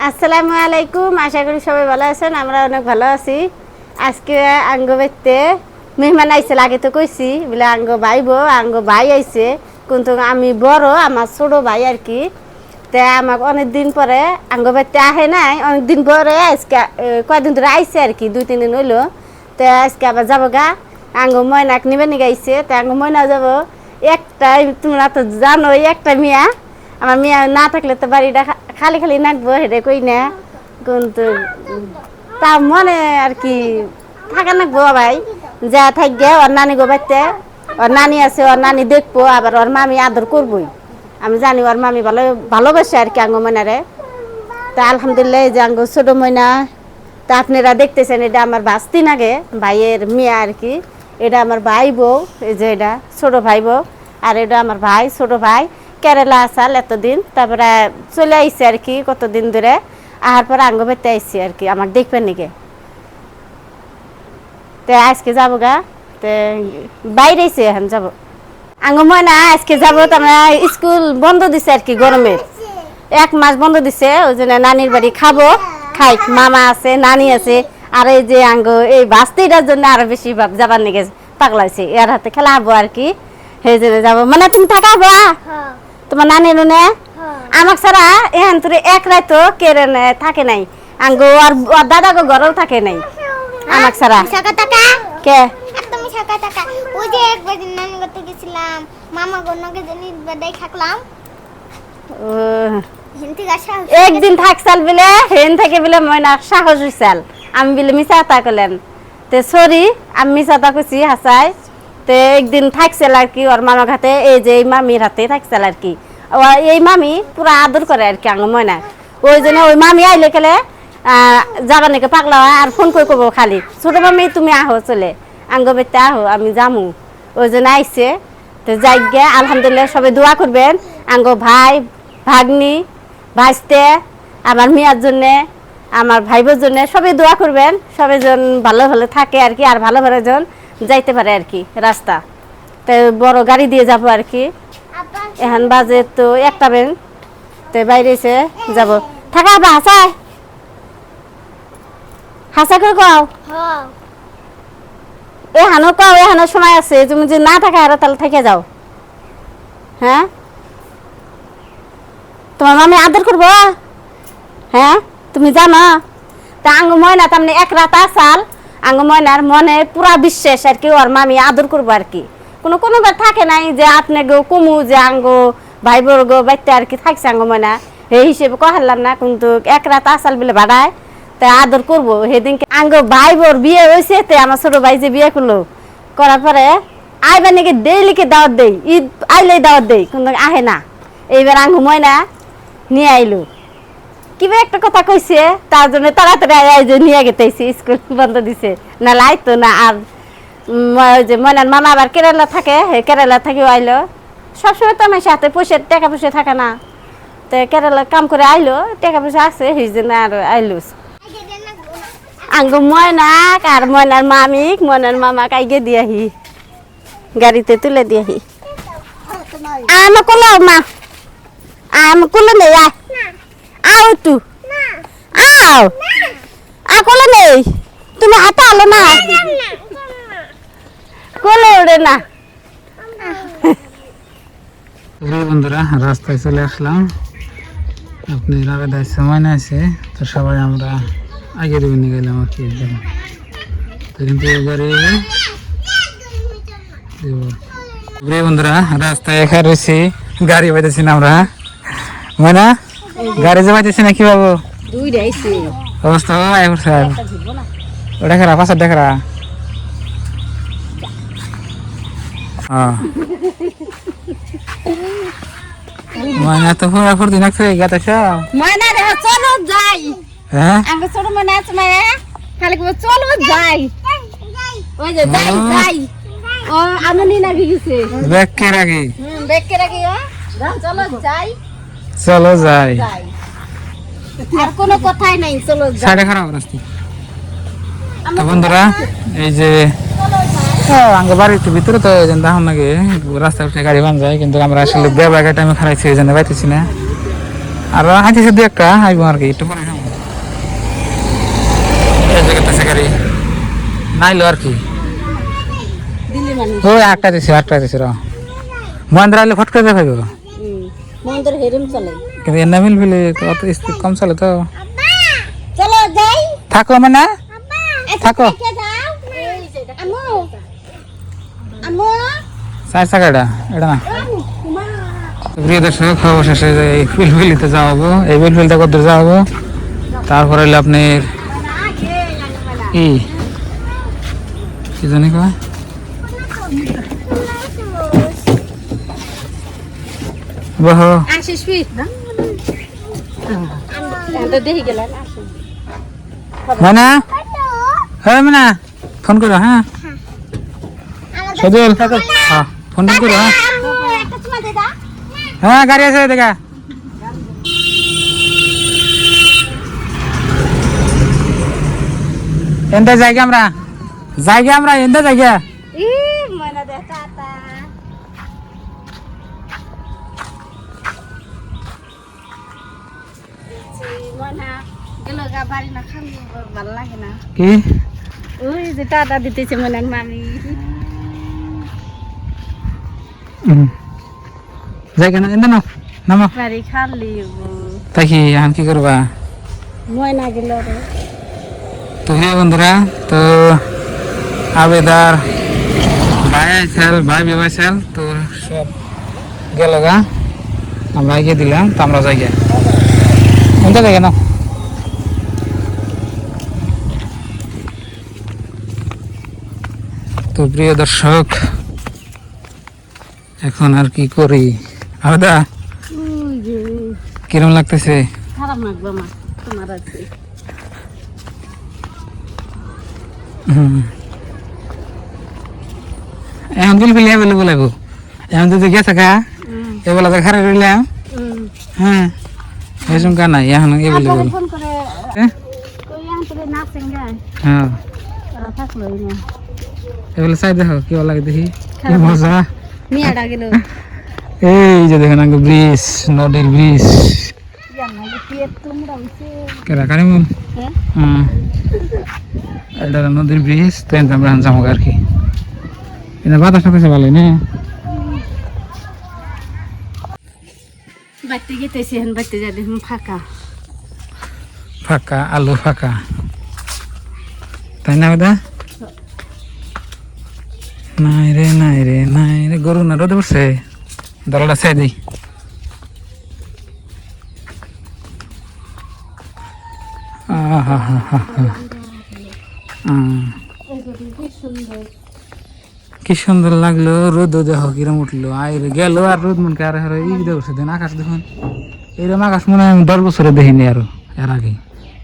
আসসালামু আলাইকুম, আশা করি সবাই ভালো আছেন। আমরা অনেক ভালো আছি। আজকে আঙ্গ বাইতে মেহমান আইছিল, আগে তো কইছি বলে আঙ্গ ভাই আইছে, কিন্তু আমি বড়, আমার ছোট ভাই আর কি। তে আমাকে অনেক দিন পরে আঙ্গ বাইতে আহে নাই, অনেক দিন পরে আজকে কয়দিন ধরে আইছে আর কি, 2-3 দিন হইলো। তো আজকে আবার যাবো গা, আঙ্গ ময়নাক নিবে নিয়ে গাইছে। তো আঙ্গ ময়না যাবো একটাই, তোমরা তো জানো একটা মিয়া, আমার মেয়ে না থাকলে তো বাড়িটা খালি খালি নাকবো, হেঁটে কই না, কিন্তু তা মনে আর কি থাকা নাকবো ভাই, যা থাকবে ওর নানি গো বাড়িতে, ওর নানি আছে, ওর নানি দেখবো, আবার ওর মামি আদর করবোই। আমি জানি ওর মামি ভালোবাসে আর কি আঙ্গ ময়নারে। তা আলহামদুলিল্লাহ, এই যে আঙ্গ ছোট ময়না, তা আপনারা দেখতেছেন, এটা আমার বাস্তি নাগে ভাইয়ের মেয়ে আর কি। এটা আমার ভাই বউ, এই যে এটা ছোট ভাই বউ, আর এটা আমার ভাই ছোট ভাই কেরালা আসাল এতদিন, তারপরে চলে আইসি আর কি কতদিন ধরে, আহার পরে আঙ্গ বেতে আইসি আর কি আমাকে দেখবেন নাকি। তো আজকে যাবো গা, তো বাইরে এসে এখন যাবো আঙ্গ ময়না, আজকে যাবো। তো আমরা স্কুল বন্ধ দিছে আর কি, গরমের 1 মাস বন্ধ দিছে, ওই জন্য নানির বাড়ি খাই, মামা আছে, নানি আছে, আর এই যে আঙ্গ এই বাস্তিটার জন্য আরো বেশি যাবার নিকে পাগলা হয়েছে, এর হাতে খেলা হবো আর কি, সেই জন্য যাবো। মানে তুমি থাকাবো তোমার নানি নুনে আমাক ছাড়া এখান তোর এক রাইতো কেড়ে থাকে নাই, আঙ্গো আর দাদা গো ঘরেও থাকে নাই আমাক ছাড়া। কে তুমি সাকা টাকা ওই যে একবার নানি করতে গেছিলাম, মামা গন্নকে জানি বাদাই থাকলাম, হিন্দি গাছা একদিন থাকসাল বলে হেন থেকে বলে ময়না সাহস হইসাল, আমি বলে মিছা তা করলেন। তে সরি, আমি মিছা তা কইছি হাসাই। তে একদিন থাকছিল আর কি ওর মামার হাতে, এই যে এই মামির হাতে থাকছিল আর কি। এই মামি পুরা আদর করে আর কি আঙ্গ ময়না, ওই জন্য ওই মামি আইলে গেলে যাবার নাকি পাগলা হয়, আর ফোন করে করবো খালি, ছোট মামি তুমি আহো, চলে আঙ্গ বেতে আহো, আমি যামু, ওই জন্য আইসে। তো যাই গে, আলহামদুলিল্লাহ সবাই দোয়া করবেন আঙ্গ ভাই ভাগ্নি ভাইস্তে, আমার মেয়ার জন্যে, আমার ভাইবোর জন্য সবাই দোয়া করবেন, সবাই যেন ভালো ভালো থাকে আর কি, আর ভালো ভালো যেন যাইতে পারে আর কি রাস্তা। তো বড় গাড়ি দিয়ে যাবো আর কি, এখন বাজে তো 1টা বেন, তো বাইরে এসে যাবো। থাকা বা হাসা করে কও, এখানো কও, এখানো সময় আছে, তুমি যদি না থাকা আর তাহলে থেকে যাও। হ্যাঁ, তোমার মামি আদর করবো, হ্যাঁ তুমি জানো। তা আঙ্গ ময়না তার এক রাত আসাল, আঙ্গ ময়নার মনে পুরা বিশ্বাস আর কি ওর মামি আদর করবো আর কি, কোনোবার থাকে নাই যে আপনি গো কমু যে আঙ্গ ভাই বর্গ বাইতে আর কি থাকছে আঙ্গ ময়না, সেই হিসেবে কহারলাম না, কিন্তু 1 রাত আসাল বলে বাড়ায়, তাই আদর করবো। সেদিনকে আঙ্গ ভাই বোর বিয়ে হয়েছে, তো আমার ছোট ভাই যে বিয়ে করলো, করার পরে আইবার নাকি ডেইলিকে দাওয়াত দেই, ঈদ আইলেই দাওয়াত দেই, কিন্তু আহে না। এইবার আঙ্গ ময়না নিয়ে আইলো, কিবা একটা কথা কইছে, তার জন্য তাড়াতাড়ি নিয়ে গেতেছি, স্কুল বন্ধ দিছে না লাইতো না। আর যে ময়নার মামা আবার কেরালা থাকে, কেরালা থেকে আইলো, সবসময় তো আমার সাথে টাকা পয়সা থাকে না, তো কেরালা কাম করে আইলো, টাকা পয়সা আছে, সেই জন্য আর আইলো। আঙ্গ ময়নাক আর ময়নার মামা কাইগে দিয়াহি, গাড়িতে তুলে দিয়াহি। আমার কোলো মা, আমার কোলো নেই, আও তু আও কোলে নেই, তুমি হাতে আলো না, কোলে ওড়ে না। বন্ধুরা, রাস্তায় চলে আসলাম, আপনি রাবেদার সময় না আছে, তো সবাই আমরা আগে দেবেন গেলাম আর কি, কিন্তু বন্ধুরা রাস্তায় একা রয়েছি, গাড়ি পাইতেছি না আমরা, মানে গাড়ি জমাইতেছি না কি বাবু অবস্থা ওটা খারা পাশার দেখা ময়না তো পুরা ফুর্তি নাকছে গাতা সব ময়না রে চলো যাই, হ্যাঁ আঙ্গ ছোট ময়না আছে মায়ে, খালি কো চলো যাই, ওই যে যাই ও আমনি লাগি গেছে, বেকে রাখি বেকে রাখি, চলো যাই, আর কোনো কথাই নাই, চলো যাই। সাড়ে খারাপ রাস্তা। তো বন্ধুরা, এই যে আঙ্গ বাড়িতে ভিতরে তো দেখুন নাকি রাস্তা উঠে গাড়ি বান যায়, কিন্তু আমরা আসলে বেবাগা টাইমে খারাইছি, এই জন্য পাইতেছি না, আর হাঁটিছে 2-1টা আইব আর কি, একটু পরে এই জায়গাতে গাড়ি নাইলো আর কি দিল্লি মানুষ ওই আটটা দিছে র মহেন্দ্র আইলে ফট করে দেখাইব মন্দির হেরুম চলে কিন্তু এর নামিল ফেলে তো অত স্পিড কম চলে তো চলো যাই থাকো মানে থাকো আমু আমু চার চাকাটা এটা না প্রিয় দর্শক অবশেষে এই ফিলফিলিতে যাওয়াবো এই ফিলফিলতে কত যাওয়াবো তারপরে হইলো আপনার কি জানি কয় বহ আসিস ফির এটা দেখি গেলেন মানে হ্যাঁ মানে ফোন করো হ্যাঁ সজল হ্যাঁ ফোন করো হ্যাঁ একটা চুমা দে দা হ্যাঁ গাড়ি আছে দেখা এন্দা জায়গা আমরা এন্দা জায়গা ই মনে দে টাটা মনা গেল গা বাড়ি না খান ভালো লাগে না কি ওই যে টাটা দিতেছে মনার মামি জায়গা না এন্দা নামো বাড়ি খালি তাই কি এখন কি করবা ময়না গেল রে তো হ্যাঁ বন্ধুরা তো আবেদার ভাই আইসাল ভাই বেবাইসাল তো সব গেল গা আমরা এগিয়ে দিলাম তো আমরা জায়গা কোনটা জায়গা না তো প্রিয় দর্শক এখন আর কি করি আবেদা ওই যে কিরম লাগতেছে খারাপ লাগবে মা তোমার আছে এখন বিলবিল অ্যাভেলেবল লাগবো এখন যদি গেছে গা এবেলা তো খারাপ রইলাম হ্যাঁ এসম কা নাই এখন অ্যাভেলেবল ফোন করে কই আনতে নাচেন গায় হ্যাঁ ওরা থাকলোই না এবেলা চাই দেখো কি লাগে দেখি কি মজা মিয়াটা গেল এই যে দেখেন আগে ব্রিজ নদীর ব্রিজ জানা কি তোমরা হইছে কেরা কারিমুল হ্যাঁ এটা নদীর ব্রিজ তো আমরা যাবো আর কি এটা বাতাস টাতাসে ভালোই না বাইতে গেতেছি এখন বাইতে যা দেখুন ফাঁকা ফাঁকা আলু ফাঁকা তাই না ওদা নাই রে গরু না রোদে পড়ছে দলটা ছেড়ে দিই কি সুন্দর লাগলো রোদ দেখো কিরম উঠলো আইরে গেল আর রোদ মনকে আর ই দেখছে দেন আকাশ দেখুন এইরকম আকাশ মনে হয় আমি 10 বছরে দেখিনি আরো এর আগে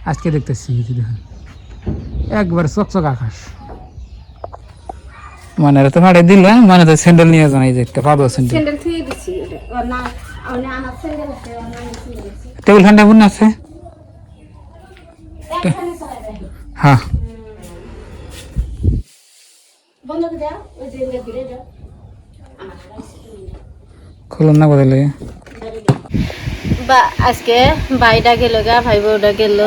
আজকে দেখতেছি দেখুন একবার চকচক আকাশ মানে তো মাঠে দিলাম মানে তো স্যান্ডেল নিয়ে যান এই যে একটা পাবো স্যান্ডেল স্যান্ডেল থুই দিছি ওর না ওনে আমার স্যান্ডেল আছে ওর না স্যান্ডেল আছে টেবিল ফ্যানটা বুন আছে হ্যাঁ বন্ধ করে দাও ওই যে ঘুরে দাও খুলুন না বদলে বা আজকে বাইটা গেল গা ভাই বউটা গেল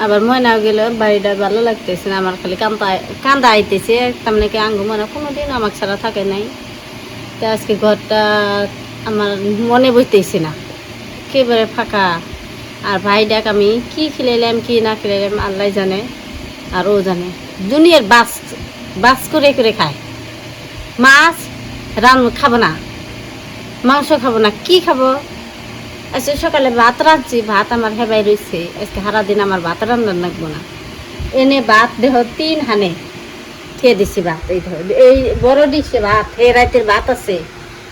আবার ময়নাও গেল বাড়িটা ভালো লাগতেছে না আমার খালি কান্দা আইতেছে তার মানে কি আঙ্গু মনে কোনোদিন আমাকে ছাড়া থাকে নাই তো আজকে ঘরটা আমার মনে বইতেছে না একেবারে ফাঁকা আর ভাইটাকে আমি কি খেলাইলাম কি না খেলাইলাম আল্লাহ জানে আর ও জানে দুনিয়ার বাস করে করে খায় মাছ খাবো না মাংস খাবো না কি খাবো আজকে সকালে ভাত রাঁধছি ভাত আমার হেবাই রয়েছে আজকে সারাদিন আমার ভাত রান্নার লাগবো না এনে ভাত দেহ 3 হানে খেয়ে দিছি ভাত এই ধর এই বড় ডিশে ভাত এই রাতের ভাত আছে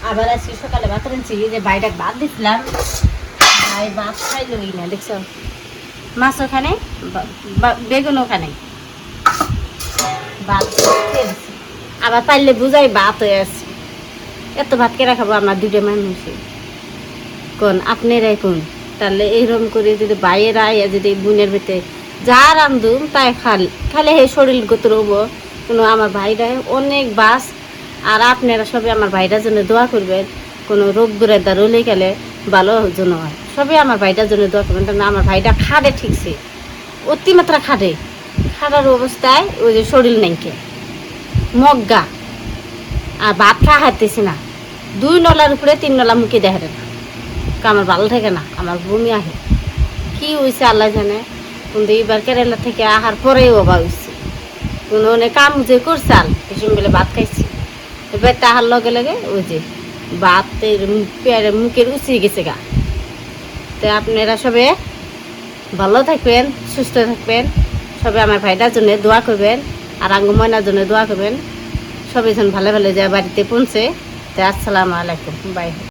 আবার আজকে সকালে ভাত রাঁধছি যে বাইরে ভাত দিছিলাম ভাই ভাত খাইলই না দেখছো মাছ ওখানে বেগুন ওখানে ভাত খেয়ে দিছি আবার পাইলে বুঝাই ভাত হয়ে আছে এত ভাত কেরা খাবো আমরা 2টা মানুষ কোন আপনারাই কোন তাহলে এইরকম করে যদি বাইরে আইয়া যদি বুনের ভিতরে যা রান্ধুম তাই খালে হে শরীর গত রব কোনো আমার ভাইরা অনেক বাস আর আপনারা সবাই আমার ভাইটার জন্য দোয়া করবেন কোনো রোগ দুরাদা রলে গেলে ভালো জন্য হয় সবাই আমার ভাইটার জন্য দোয়া করবেন কারণ আমার ভাইটা খাটে ঠিকছে অতিমাত্রা খাটার অবস্থায় ওই যে শরীর নাইকে মগ্গা আর ভাত খাইতেছি না 2 নলার উপরে 3 নলা মুখে দেখে না আমার ভালো থাকে না আমার বমি আহে কি হয়েছে আল্লাহ জানে কিন্তু এবার কেরালা থেকে আহার পরেও অভাব হয়েছে কোনো অনেক কাম যে করছাল এসব বেলে ভাত খাইছি এবার তাহার লগে লগে ওই যে ভাতের মুখের উচিয়ে গেছে গা তো আপনারা সবে ভালো থাকবেন সুস্থ থাকবেন সবে আমার ভাইটার জন্য দোয়া করবেন আর আঙ্গু ময়নার জন্য দোয়া করবেন সবাই যেন ভালো ভালো যায় বাড়িতে পৌঁছে তো আসসালামু আলাইকুম বাই